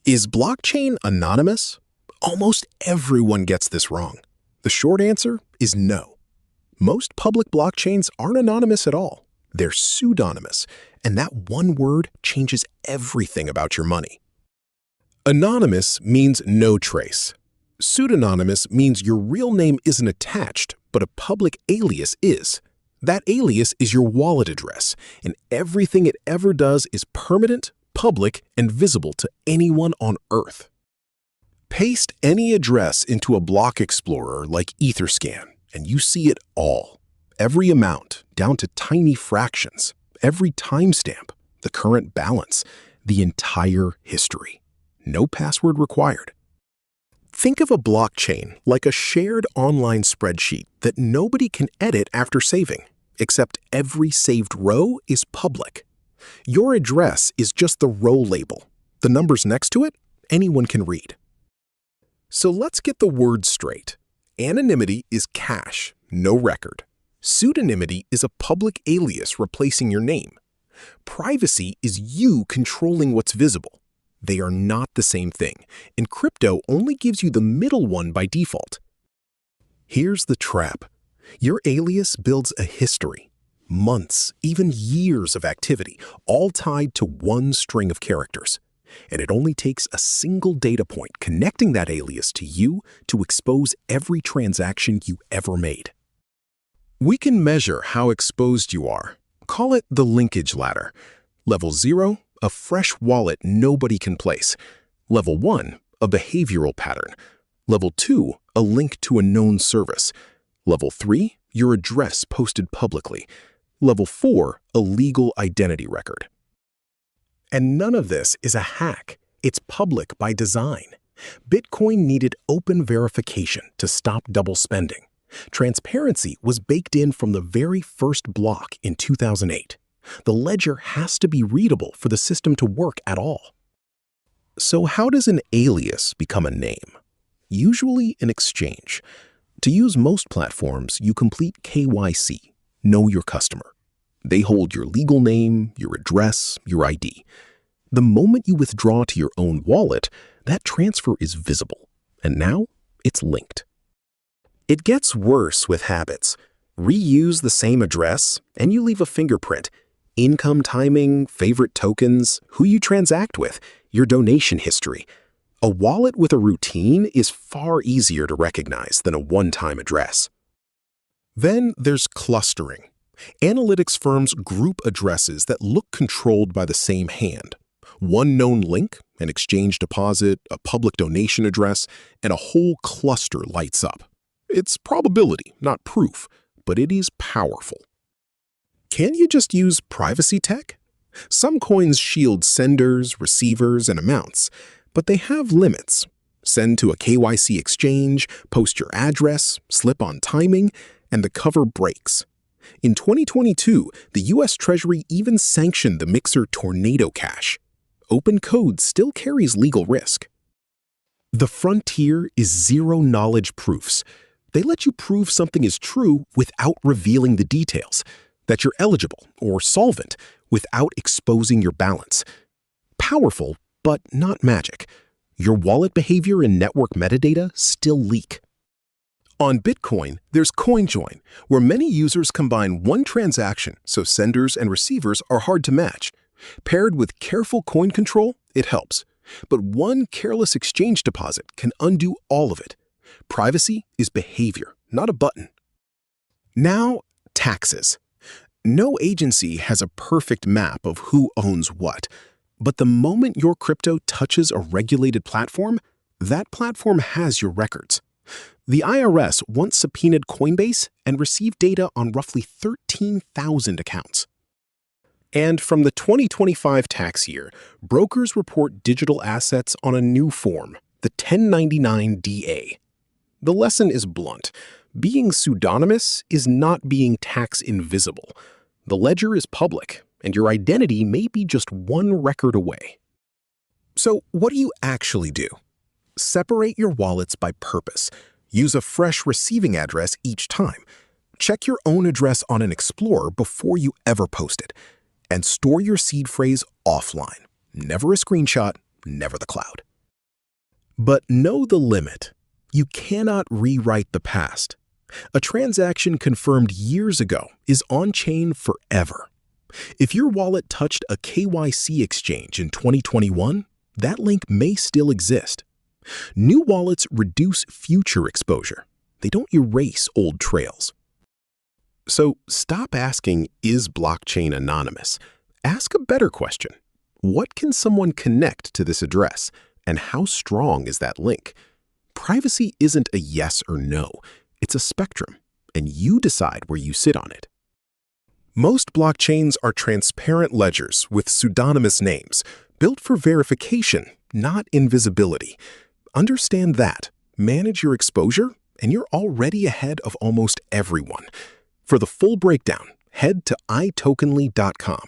Is blockchain anonymous? Almost everyone gets this wrong. The short answer is no. Most public blockchains aren't anonymous at all. They're pseudonymous, and that one word changes everything about your money. Anonymous means no trace. Pseudonymous means your real name isn't attached, but a public alias is. That alias is your wallet address, and everything it ever does is permanent, public, and visible to anyone on Earth. Paste any address into a block explorer like Etherscan, and you see it all. Every amount, down to tiny fractions, every timestamp, the current balance, the entire history. No password required. Think of a blockchain like a shared online spreadsheet that nobody can edit after saving, except every saved row is public. Your address is just the row label. The numbers next to it, anyone can read. So let's get the words straight. Anonymity is cache, no record. Pseudonymity is a public alias replacing your name. Privacy is you controlling what's visible. They are not the same thing, and crypto only gives you the middle one by default. Here's the trap. Your alias builds a history. Months, even years of activity, all tied to one string of characters. And it only takes a single data point connecting that alias to you to expose every transaction you ever made. We can measure how exposed you are. Call it the linkage ladder. Level 0, a fresh wallet nobody can place. Level 1, a behavioral pattern. Level 2, a link to a known service. Level 3, your address posted publicly. Level 4, a legal identity record. And none of this is a hack. It's public by design. Bitcoin needed open verification to stop double spending. Transparency was baked in from the very first block in 2008. The ledger has to be readable for the system to work at all. So how does an alias become a name? Usually an exchange. To use most platforms, you complete KYC, know your customer. They hold your legal name, your address, your ID. The moment you withdraw to your own wallet, that transfer is visible, and now it's linked. It gets worse with habits. Reuse the same address, and you leave a fingerprint. Income timing, favorite tokens, who you transact with, your donation history. A wallet with a routine is far easier to recognize than a one-time address. Then there's clustering. Analytics firms group addresses that look controlled by the same hand. One known link, an exchange deposit, a public donation address, and a whole cluster lights up. It's probability, not proof, but it is powerful. Can you just use privacy tech? Some coins shield senders, receivers, and amounts, but they have limits. Send to a KYC exchange, post your address, slip on timing, and the cover breaks. In 2022, the US Treasury even sanctioned the mixer Tornado Cash. Open code still carries legal risk. The frontier is zero-knowledge proofs. They let you prove something is true without revealing the details, that you're eligible or solvent without exposing your balance. Powerful, but not magic. Your wallet behavior and network metadata still leak. On Bitcoin, there's CoinJoin, where many users combine one transaction so senders and receivers are hard to match. Paired with careful coin control, it helps. But one careless exchange deposit can undo all of it. Privacy is behavior, not a button. Now, taxes. No agency has a perfect map of who owns what. But the moment your crypto touches a regulated platform, that platform has your records. The IRS once subpoenaed Coinbase and received data on roughly 13,000 accounts. And from the 2025 tax year, brokers report digital assets on a new form, the 1099-DA. The lesson is blunt. Being pseudonymous is not being tax invisible. The ledger is public, and your identity may be just one record away. So what do you actually do? Separate your wallets by purpose. Use a fresh receiving address each time. Check your own address on an explorer before you ever post it. And store your seed phrase offline. Never a screenshot, never the cloud. But know the limit. You cannot rewrite the past. A transaction confirmed years ago is on-chain forever. If your wallet touched a KYC exchange in 2021, that link may still exist. New wallets reduce future exposure. They don't erase old trails. So stop asking, is blockchain anonymous? Ask a better question. What can someone connect to this address, and how strong is that link? Privacy isn't a yes or no. It's a spectrum, and you decide where you sit on it. Most blockchains are transparent ledgers with pseudonymous names, built for verification, not invisibility. Understand that, manage your exposure, and you're already ahead of almost everyone. For the full breakdown, head to itokenly.com.